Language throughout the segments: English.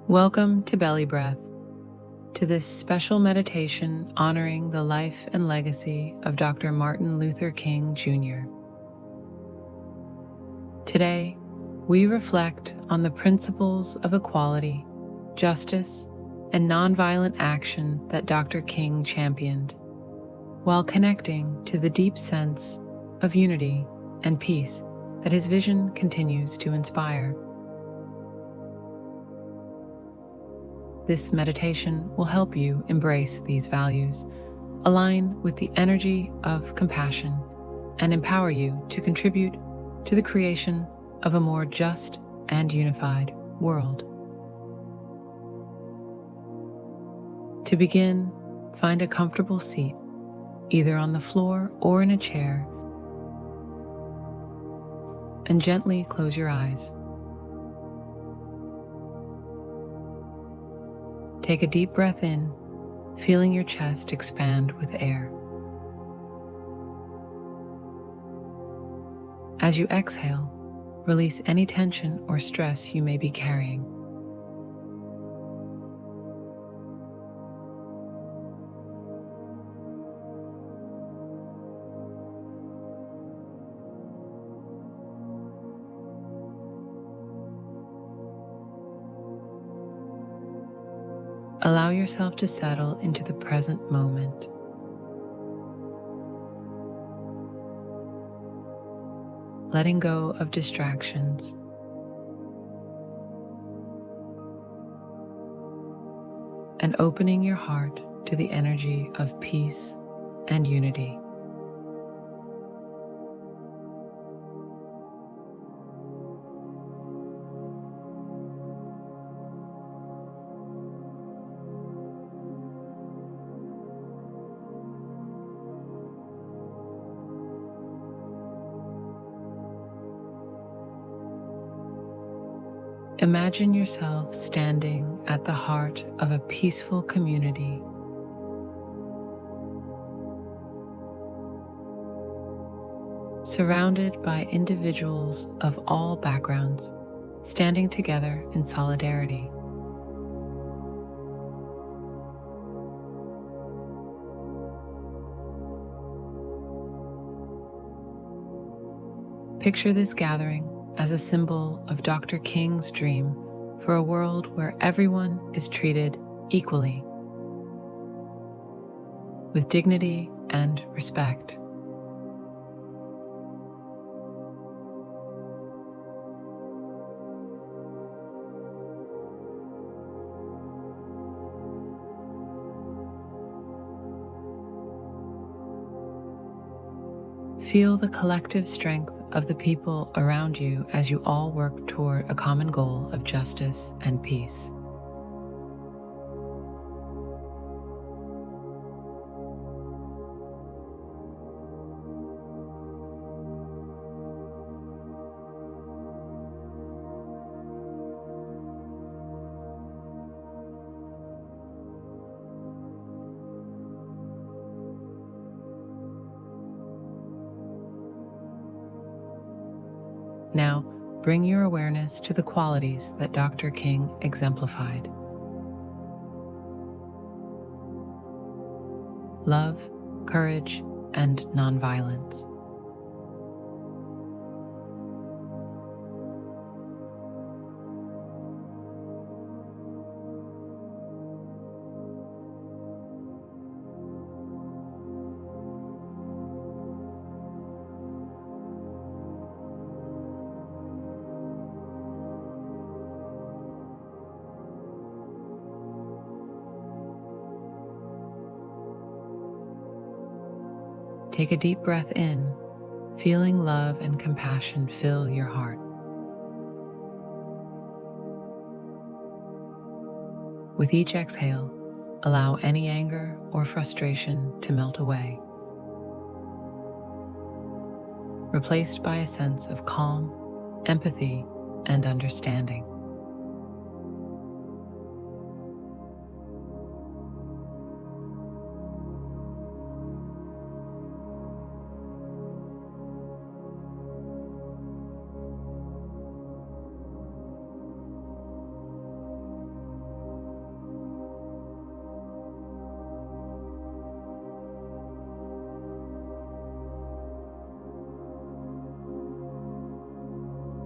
Welcome to Belly Breath, to this special meditation honoring the life and legacy of Dr. Martin Luther King Jr. Today, we reflect on the principles of equality, justice, and nonviolent action that Dr. King championed, while connecting to the deep sense of unity and peace that his vision continues to inspire. This meditation will help you embrace these values, align with the energy of compassion, and empower you to contribute to the creation of a more just and unified world. To begin, find a comfortable seat, either on the floor or in a chair, and gently close your eyes. Take a deep breath in, feeling your chest expand with air. As you exhale, release any tension or stress you may be carrying. Allow yourself to settle into the present moment. Letting go of distractions. And opening your heart to the energy of peace and unity. Imagine yourself standing at the heart of a peaceful community. Surrounded by individuals of all backgrounds, standing together in solidarity. Picture this gathering as a symbol of Dr. King's dream for a world where everyone is treated equally, with dignity and respect. Feel the collective strength of the people around you as you all work toward a common goal of justice and peace. Now, bring your awareness to the qualities that Dr. King exemplified. Love, courage, and nonviolence. Take a deep breath in, feeling love and compassion fill your heart. With each exhale, allow any anger or frustration to melt away, replaced by a sense of calm, empathy, and understanding.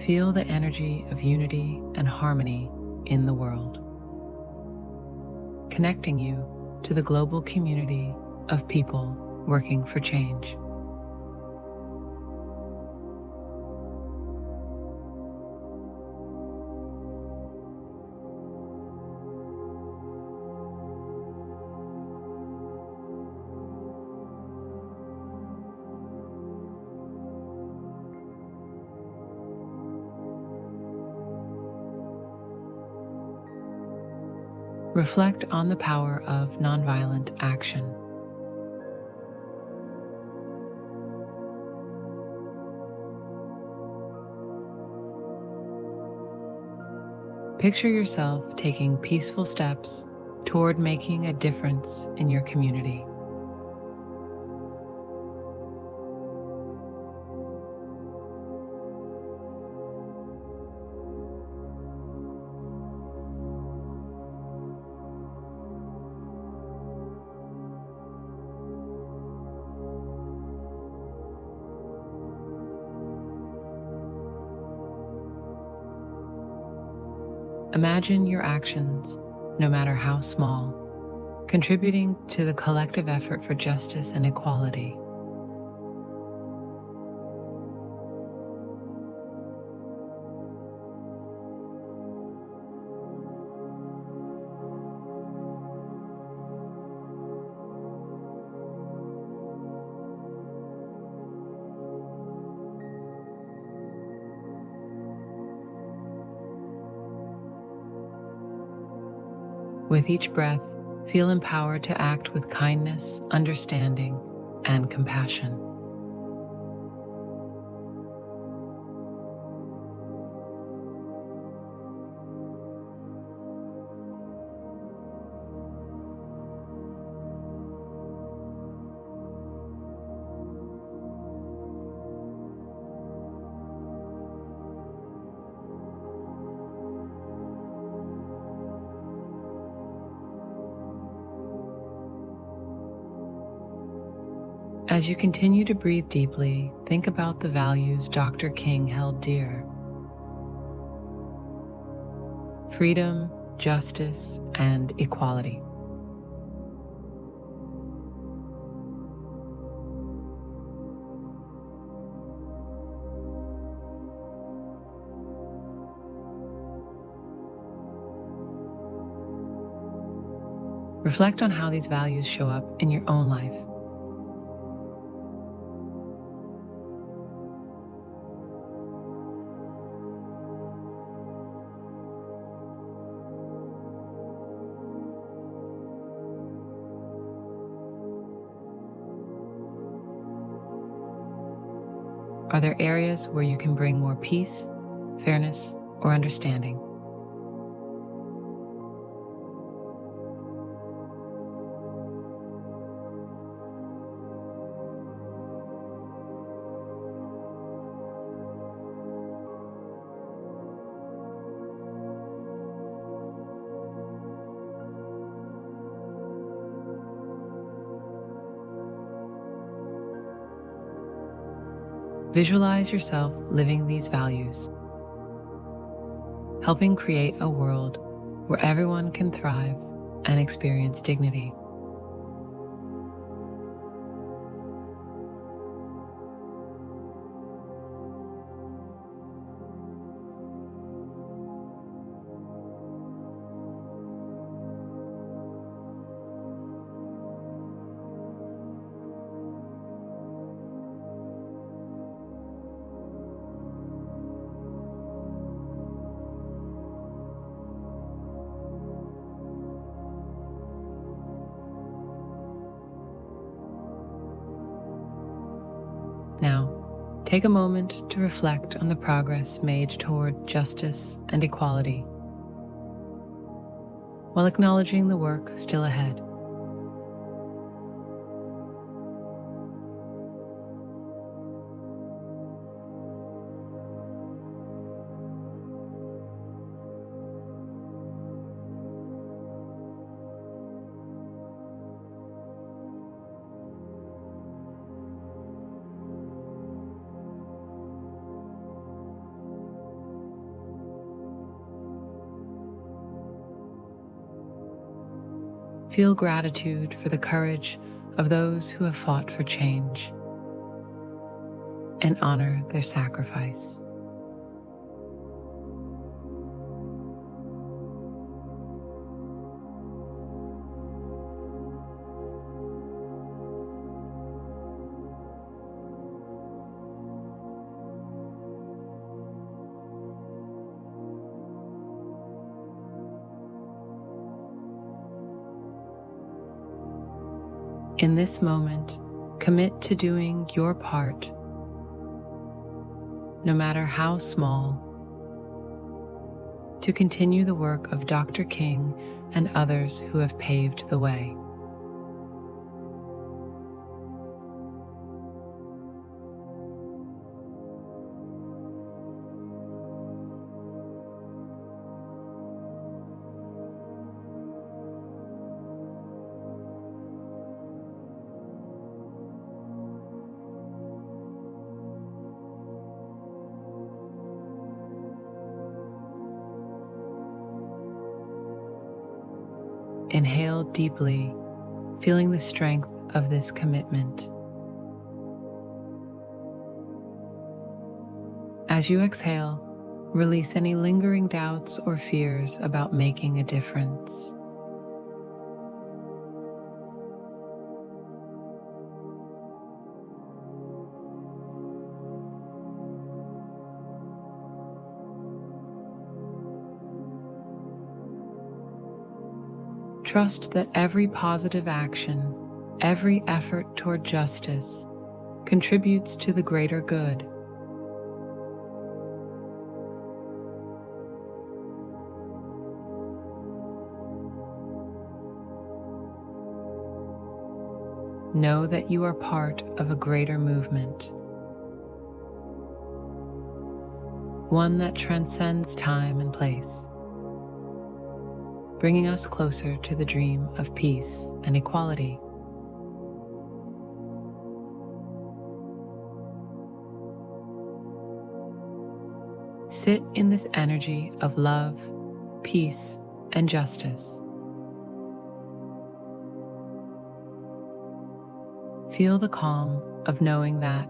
feel the energy of unity and harmony in the world, connecting you to the global community of people working for change. Reflect on the power of nonviolent action. Picture yourself taking peaceful steps toward making a difference in your community. Imagine your actions, no matter how small, contributing to the collective effort for justice and equality. With each breath, feel empowered to act with kindness, understanding, and compassion. As you continue to breathe deeply, think about the values Dr. King held dear: freedom, justice, and equality. Reflect on how these values show up in your own life. Are there areas where you can bring more peace, fairness, or understanding? Visualize yourself living these values, helping create a world where everyone can thrive and experience dignity. Now, take a moment to reflect on the progress made toward justice and equality, while acknowledging the work still ahead. Feel gratitude for the courage of those who have fought for change and honor their sacrifice. In this moment, commit to doing your part, no matter how small, to continue the work of Dr. King and others who have paved the way. Inhale deeply, feeling the strength of this commitment. As you exhale, release any lingering doubts or fears about making a difference. Trust that every positive action, every effort toward justice, contributes to the greater good. Know that you are part of a greater movement, one that transcends time and place, bringing us closer to the dream of peace and equality. Sit in this energy of love, peace, and justice. Feel the calm of knowing that,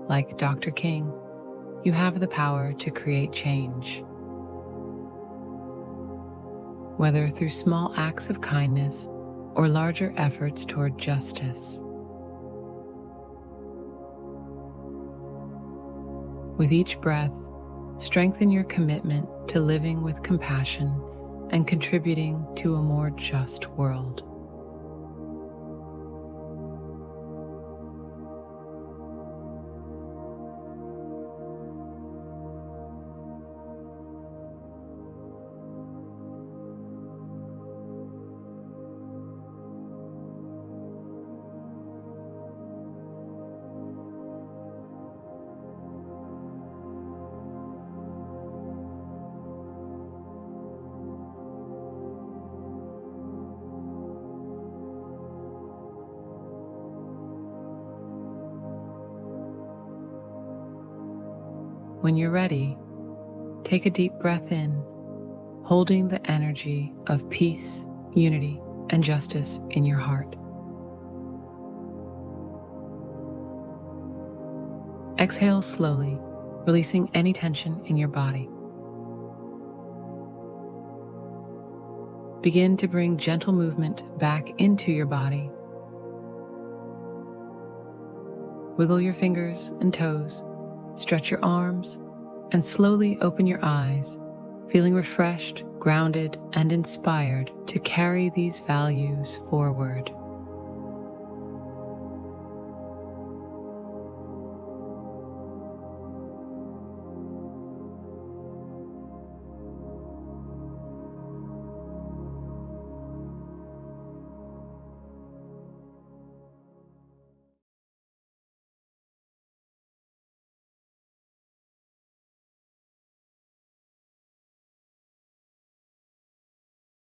like Dr. King, you have the power to create change. Whether through small acts of kindness or larger efforts toward justice. With each breath, strengthen your commitment to living with compassion and contributing to a more just world. When you're ready, take a deep breath in, holding the energy of peace, unity, and justice in your heart. Exhale slowly, releasing any tension in your body. Begin to bring gentle movement back into your body. Wiggle your fingers and toes, stretch your arms, and slowly open your eyes, feeling refreshed, grounded, and inspired to carry these values forward.